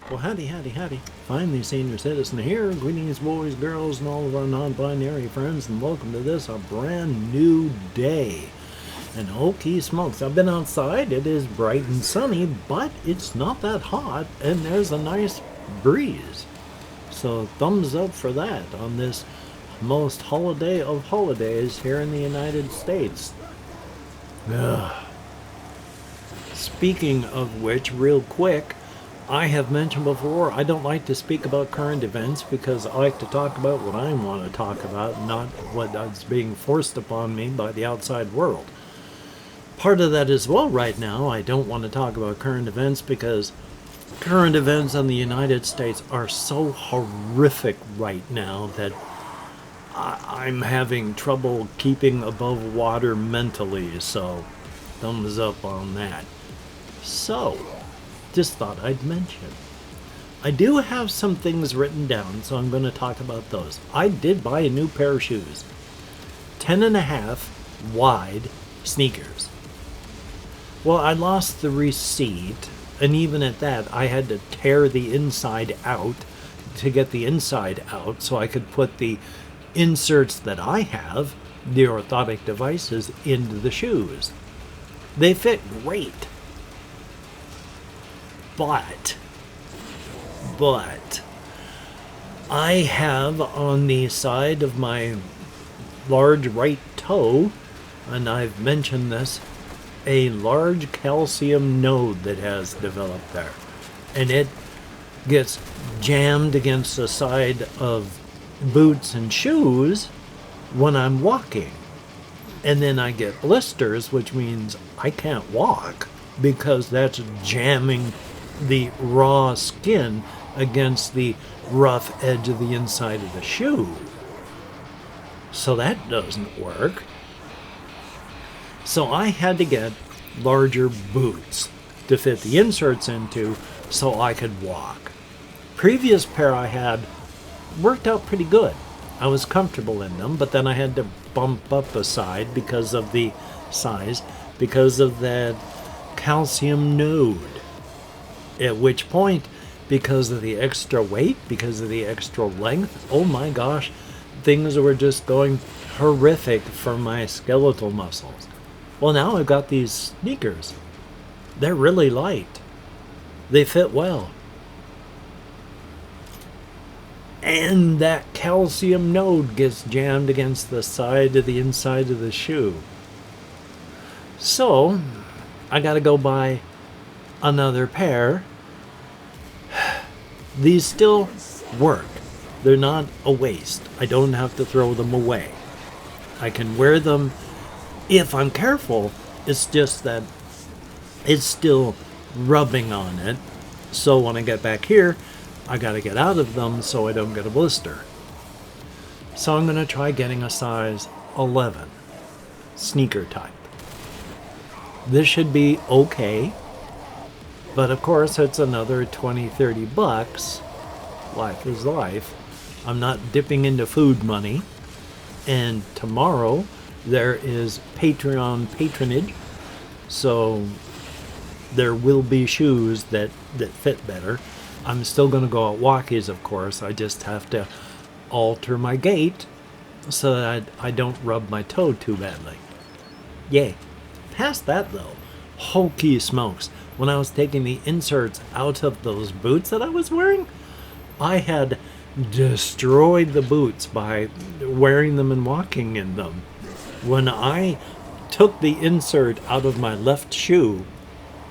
Well, howdy, howdy, howdy. Finally, senior citizen here. Greetings, boys, girls, and all of our non-binary friends, and welcome to this, a brand new day. And holy smokes, I've been outside. It is bright and sunny, but it's not that hot, and there's a nice breeze. So thumbs up for that on this most holiday of holidays here in the United States. Ugh. Speaking of which, real quick, I have mentioned before, I don't like to speak about current events because I like to talk about what I want to talk about, not what is being forced upon me by the outside world. Part of that as well right now, I don't want to talk about current events because current events in the United States are so horrific right now that I'm having trouble keeping above water mentally, so thumbs up on that. So, just thought I'd mention. I do have some things written down, so I'm going to talk about those. I did buy a new pair of shoes. 10.5 wide sneakers. Well, I lost the receipt, and even at that, I had to tear the inside out to get the inside out so I could put the inserts that I have, the orthotic devices, into the shoes. They fit great. But I have on the side of my large right toe, and I've mentioned this, a large calcium node that has developed there. And it gets jammed against the side of boots and shoes when I'm walking. And then I get blisters, which means I can't walk because that's jamming the raw skin against the rough edge of the inside of the shoe. So that doesn't work. So I had to get larger boots to fit the inserts into so I could walk. Previous pair I had worked out pretty good. I was comfortable in them, but then I had to bump up a side because of the size, because of that calcium node. At which point, because of the extra weight, because of the extra length, oh my gosh, things were just going horrific for my skeletal muscles. Well, now I've got these sneakers. They're really light. They fit well. And that calcium node gets jammed against the side of the inside of the shoe. So, I gotta go buy another pair. These still work. They're not a waste. I don't have to throw them away. I can wear them if I'm careful. It's just that it's still rubbing on it. So when I get back here, I gotta get out of them so I don't get a blister. So I'm gonna try getting a size 11 sneaker type. This should be okay. But of course, it's another 20-30 bucks. Life is life. I'm not dipping into food money. And tomorrow, there is Patreon patronage. So there will be shoes that fit better. I'm still going to go at walkies, of course. I just have to alter my gait so that I don't rub my toe too badly. Yay. Past that, though, holy smokes. When I was taking the inserts out of those boots that I was wearing, I had destroyed the boots by wearing them and walking in them. When I took the insert out of my left shoe,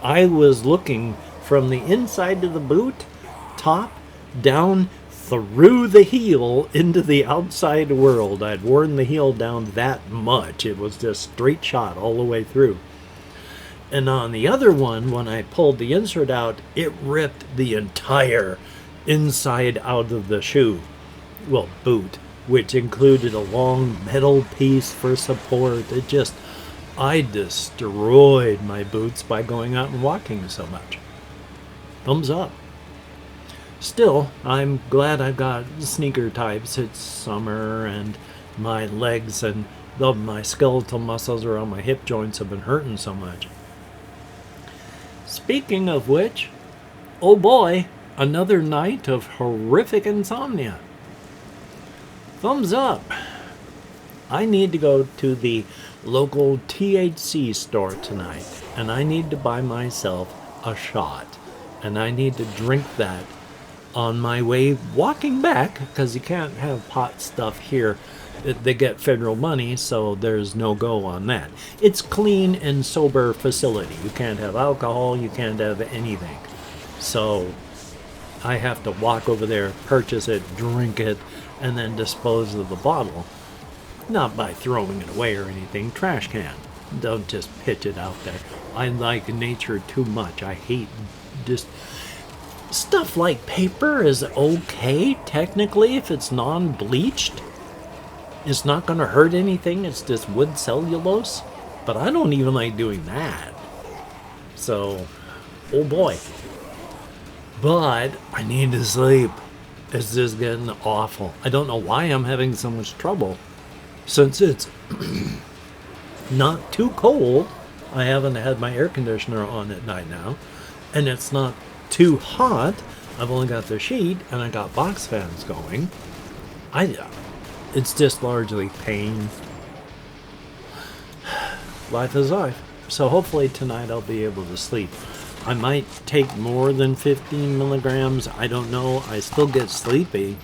I was looking from the inside of the boot, top, down, through the heel into the outside world. I'd worn the heel down that much. It was just straight shot all the way through. And on the other one, when I pulled the insert out, it ripped the entire inside out of the shoe. Well, boot, which included a long metal piece for support. I destroyed my boots by going out and walking so much. Thumbs up. Still, I'm glad I've got sneaker types. It's summer and my legs and my skeletal muscles around my hip joints have been hurting so much. Speaking of which, oh boy, another night of horrific insomnia. Thumbs up. I need to go to the local THC store tonight, and I need to buy myself a shot, and I need to drink that on my way walking back, because you can't have pot stuff here. They get federal money, so there's no go on that. It's clean and sober facility. You can't have alcohol, you can't have anything. So I have to walk over there, purchase it, drink it, and then dispose of the bottle. Not by throwing it away or anything. Trash can. Don't just pitch it out there. I like nature too much. I hate just... Stuff like paper is okay, technically, if it's non-bleached. It's not going to hurt anything. It's just wood cellulose. But I don't even like doing that. So, oh boy. But I need to sleep. It's just getting awful. I don't know why I'm having so much trouble. Since it's not too cold, I haven't had my air conditioner on at night now. And it's not too hot. I've only got the sheet and I got box fans going. It's just largely pain. Life is life. So hopefully tonight I'll be able to sleep. I might take more than 15 milligrams. I don't know. I still get sleepy.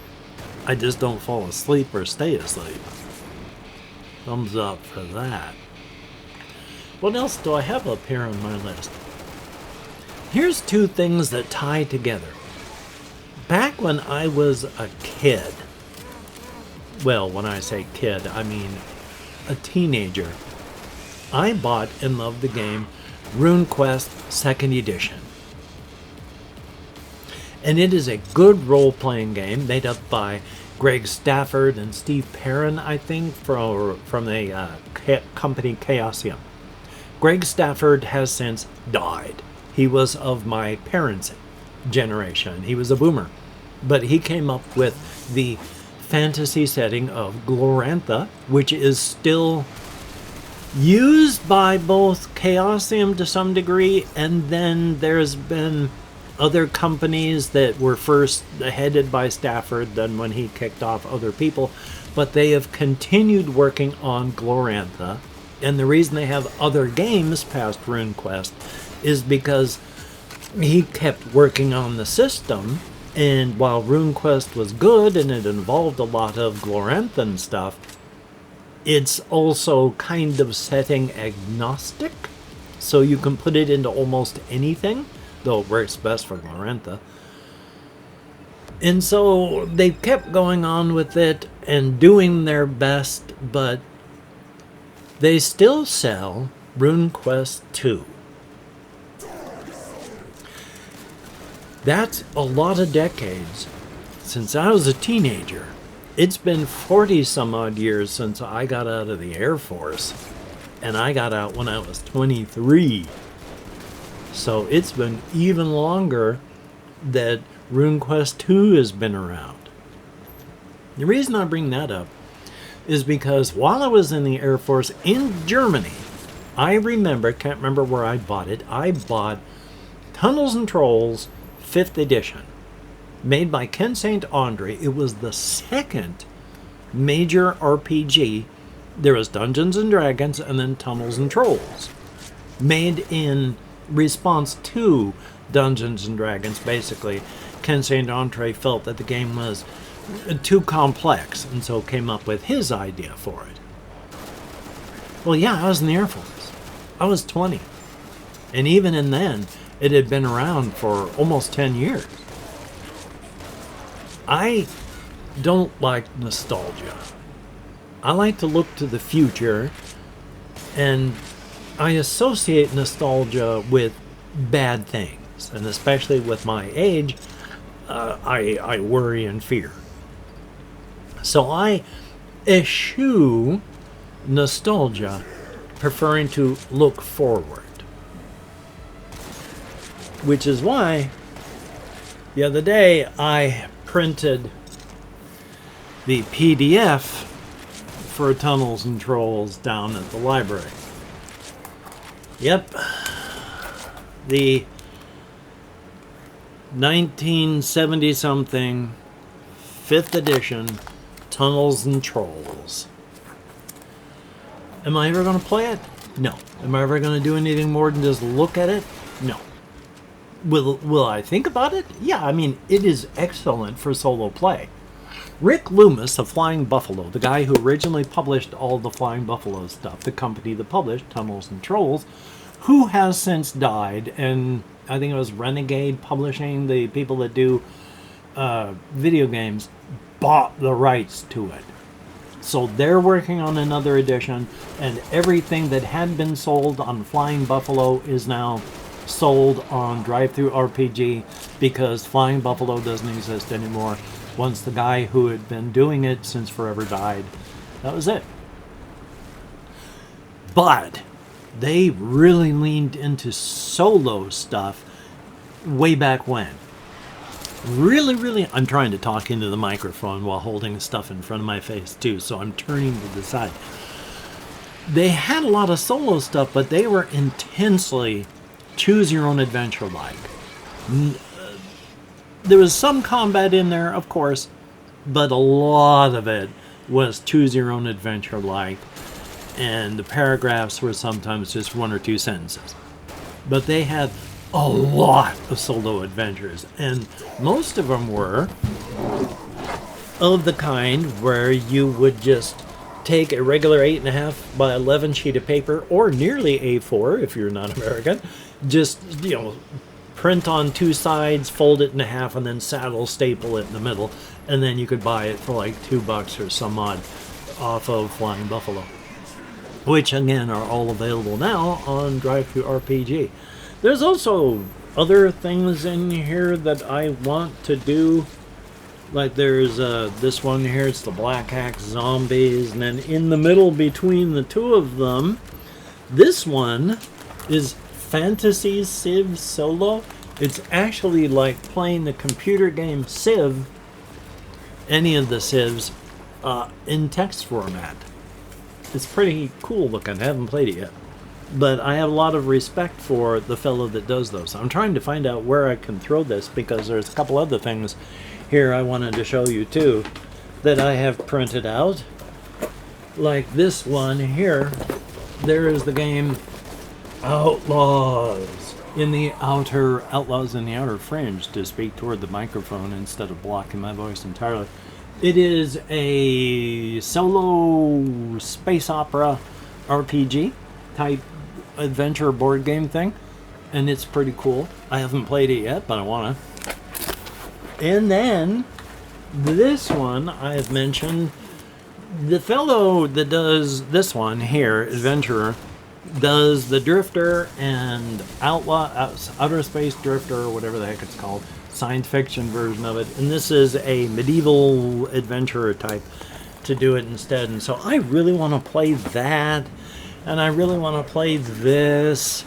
I just don't fall asleep or stay asleep. Thumbs up for that. What else do I have up here on my list? Here's two things that tie together. Back when I was a kid, well, when I say kid, I mean a teenager, I bought and loved the game RuneQuest 2nd Edition. And it is a good role-playing game made up by Greg Stafford and Steve Perrin, I think, from the company Chaosium. Greg Stafford has since died. He was of my parents' generation. He was a boomer. But he came up with the fantasy setting of Glorantha, which is still used by both Chaosium to some degree, and then there's been other companies that were first headed by Stafford, then when he kicked off other people, but they have continued working on Glorantha. And the reason they have other games past RuneQuest is because he kept working on the system, and while RuneQuest was good and it involved a lot of Gloranthan stuff, it's also kind of setting agnostic, so you can put it into almost anything, though it works best for Glorantha. And so they kept going on with it and doing their best, but they still sell RuneQuest 2. That's a lot of decades. Since I was a teenager, it's been 40 some odd years since I got out of the Air Force. And I got out when I was 23. So it's been even longer that RuneQuest 2 has been around. The reason I bring that up is because while I was in the Air Force in Germany, I can't remember where I bought it, I bought Tunnels and Trolls 5th edition, made by Ken St. Andre. It was the second major RPG. There was Dungeons and Dragons and then Tunnels and Trolls, made in response to Dungeons and Dragons. Basically, Ken St. Andre felt that the game was too complex, and so came up with his idea for it. Well, yeah, I was in the Air Force. I was 20. And even in then, it had been around for almost 10 years. I don't like nostalgia. I like to look to the future, and I associate nostalgia with bad things, and especially with my age, I worry and fear. So I eschew nostalgia, preferring to look forward. Which is why the other day I printed the PDF for Tunnels and Trolls down at the library. Yep. The 1970 something, 5th edition, Tunnels and Trolls. Am I ever going to play it? No. Am I ever going to do anything more than just look at it? No. Will I think about it? Yeah, I mean, it is excellent for solo play. Rick Loomis of Flying Buffalo, the guy who originally published all the Flying Buffalo stuff, the company that published Tunnels and Trolls, who has since died, and I think it was Renegade Publishing, the people that do video games, bought the rights to it. So they're working on another edition, and everything that had been sold on Flying Buffalo is now sold on Drive-Thru RPG because Flying Buffalo doesn't exist anymore. Once the guy who had been doing it since forever died, that was it. But they really leaned into solo stuff way back when. Really, I'm trying to talk into the microphone while holding stuff in front of my face too, so I'm turning to the side. They had a lot of solo stuff, but they were intensely choose your own adventure like. There was some combat in there, of course, but a lot of it was choose your own adventure like, and the paragraphs were sometimes just 1 or 2 sentences. But they had a lot of solo adventures, and most of them were of the kind where you would just take a regular 8.5 by 11 sheet of paper, or nearly A4 if you're not American, just, print on 2 sides, fold it in half, and then saddle staple it in the middle, and then you could buy it for like $2 or some odd off of Flying Buffalo, which again are all available now on Drive-Thru RPG. There's also other things in here that I want to do. Like there's this one here, it's the Black Axe Zombies, and then in the middle between the two of them, this one is Fantasy Civ Solo. It's actually like playing the computer game Civ, any of the Civs, in text format. It's pretty cool looking. I haven't played it yet, but I have a lot of respect for the fellow that does those. I'm trying to find out where I can throw this because there's a couple other things here I wanted to show you too that I have printed out. Like this one here. There is the game Outlaws in the Outer Fringe, to speak toward the microphone instead of blocking my voice entirely. It is a solo space opera RPG type adventure board game thing, and it's pretty cool. I haven't played it yet, but I want to. And then this one I've mentioned, the fellow that does this one here, Adventurer, does the Drifter and Outer Space Drifter, or whatever the heck it's called, science fiction version of it. And this is a medieval adventurer type to do it instead. And so I really want to play that, and I really want to play this,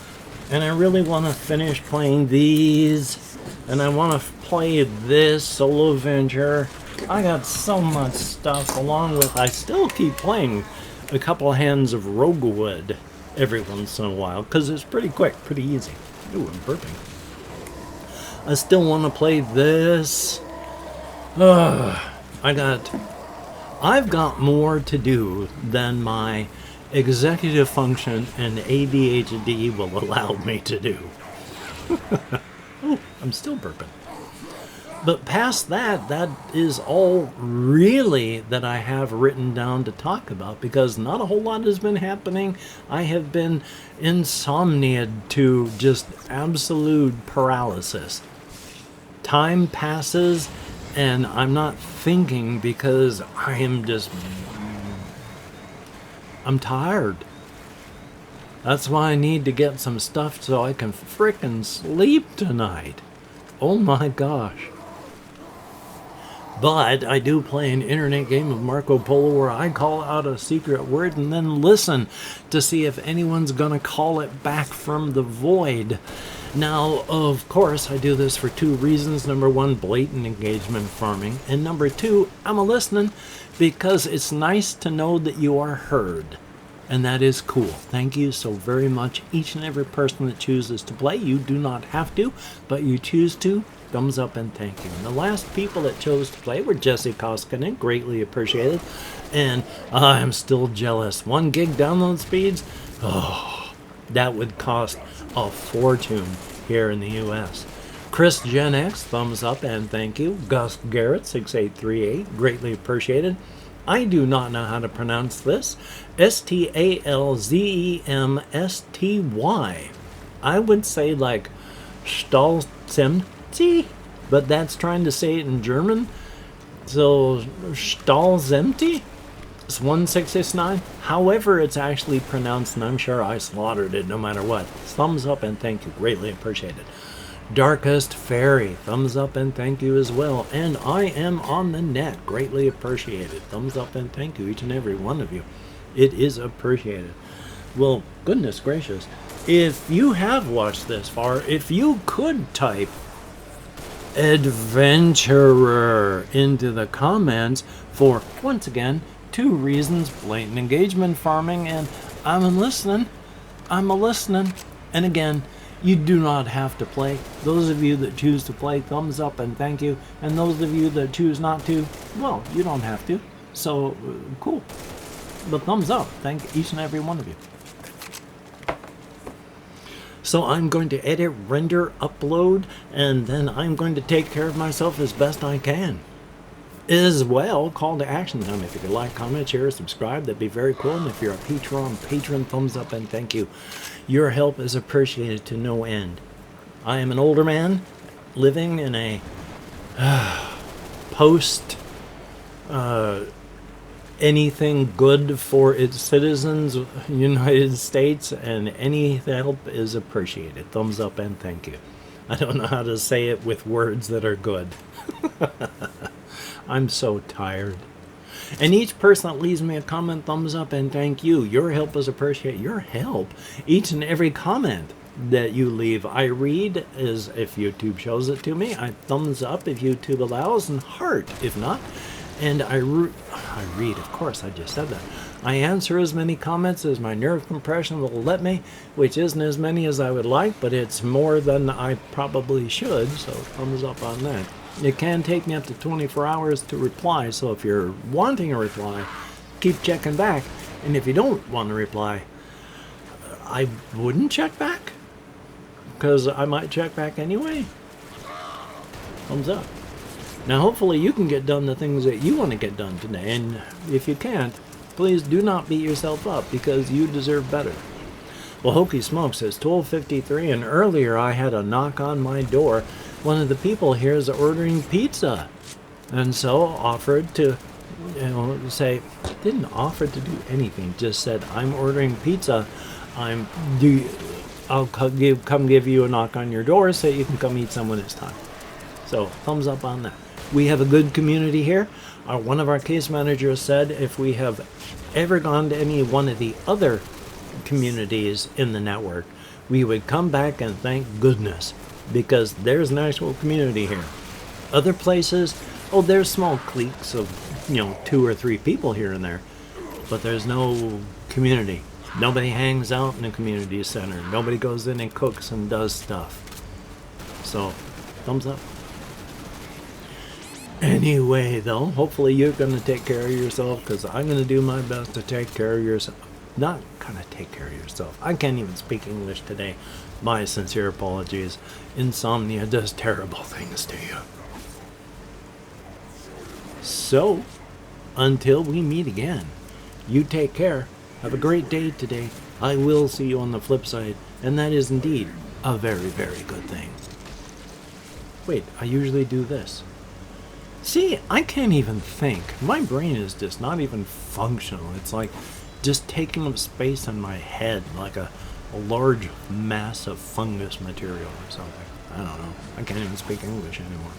and I really want to finish playing these, and I want to play this solo adventure. I got so much stuff, along with I still keep playing a couple hands of Roguewood every once in a while because it's pretty quick, pretty easy. Ooh, I'm burping. I still want to play this. I've got more to do than my executive function and ADHD will allow me to do. Oh, I'm still burping. But past that, that is all really that I have written down to talk about, because not a whole lot has been happening. I have been insomniaed to just absolute paralysis. Time passes and I'm not thinking because I'm tired. That's why I need to get some stuff so I can frickin' sleep tonight. Oh my gosh. But I do play an internet game of Marco Polo where I call out a secret word and then listen to see if anyone's gonna call it back from the void. Now, of course, I do this for 2 reasons. Number 1, blatant engagement farming. And number 2, I'm listening because it's nice to know that you are heard. And that is cool. Thank you so very much, each and every person that chooses to play. You do not have to, but you choose to. thumbs up and thank you. And the last people that chose to play were Jesse Koskinen, greatly appreciated. And I'm still jealous. 1 gig download speeds? Oh, that would cost a fortune here in the US. Chris Gen X, thumbs up and thank you. Gus Garrett, 6838, greatly appreciated. I do not know how to pronounce this. Stalzemsty. I would say like Stahlzemti, but that's trying to say it in German. So Stahlzemti? It's 169. However, it's actually pronounced, and I'm sure I slaughtered it no matter what. Thumbs up and thank you. Greatly appreciated. Darkest Fairy, thumbs up and thank you as well. And I am on the net, greatly appreciated. Thumbs up and thank you, each and every one of you. It is appreciated. Well, goodness gracious. If you have watched this far, if you could type adventurer into the comments for, once again, 2 reasons: blatant engagement farming, and I'm a-listening. And again, you do not have to play. Those of you that choose to play, thumbs up and thank you. And those of you that choose not to, well, you don't have to. So, cool. But thumbs up. Thank each and every one of you. So I'm going to edit, render, upload, and then I'm going to take care of myself as best I can. As well, call to action time. If you could like, comment, share, subscribe, that'd be very cool. And if you're a patron, thumbs up and thank you. Your help is appreciated to no end. I am an older man living in a post anything good for its citizens United States, and any help is appreciated. Thumbs up and thank you. I don't know how to say it with words that are good. I'm so tired. And each person that leaves me a comment, thumbs up and thank you. Your help is appreciated. Your help, each and every comment that you leave, I read, as if YouTube shows it to me. I thumbs up if YouTube allows, and heart if not. And I read, of course, I just said that. I answer as many comments as my nerve compression will let me, which isn't as many as I would like, but it's more than I probably should, so thumbs up on that. It can take me up to 24 hours to reply, so if you're wanting a reply, keep checking back. And if you don't want to reply, I wouldn't check back, because I might check back anyway. Thumbs up. Now, hopefully you can get done the things that you want to get done today, and if you can't, please do not beat yourself up, because you deserve better. Well, Hokey Smokes says 12:53, and earlier I had a knock on my door. One of the people here is ordering pizza, and so offered to, say, didn't offer to do anything, just said, I'm ordering pizza. I'll come give you a knock on your door so you can come eat some when it's time. So, thumbs up on that. We have a good community here. One of our case managers said if we have ever gone to any one of the other communities in the network, we would come back and thank goodness, because there's an actual community here. Other places, there's small cliques of 2 or 3 people here and there, but there's no community. Nobody hangs out in a community center. Nobody goes in and cooks and does stuff. So, thumbs up. Anyway, though, hopefully you're going to take care of yourself, because I'm going to do my best to take care of yourself. Not kind of take care of yourself. I can't even speak English today. My sincere apologies. Insomnia does terrible things to you. So, until we meet again, you take care. Have a great day today. I will see you on the flip side, and that is indeed a very, very good thing. Wait, I usually do this. See, I can't even think. My brain is just not even functional. It's like just taking up space in my head, like a large mass of fungus material or something. I don't know. I can't even speak English anymore.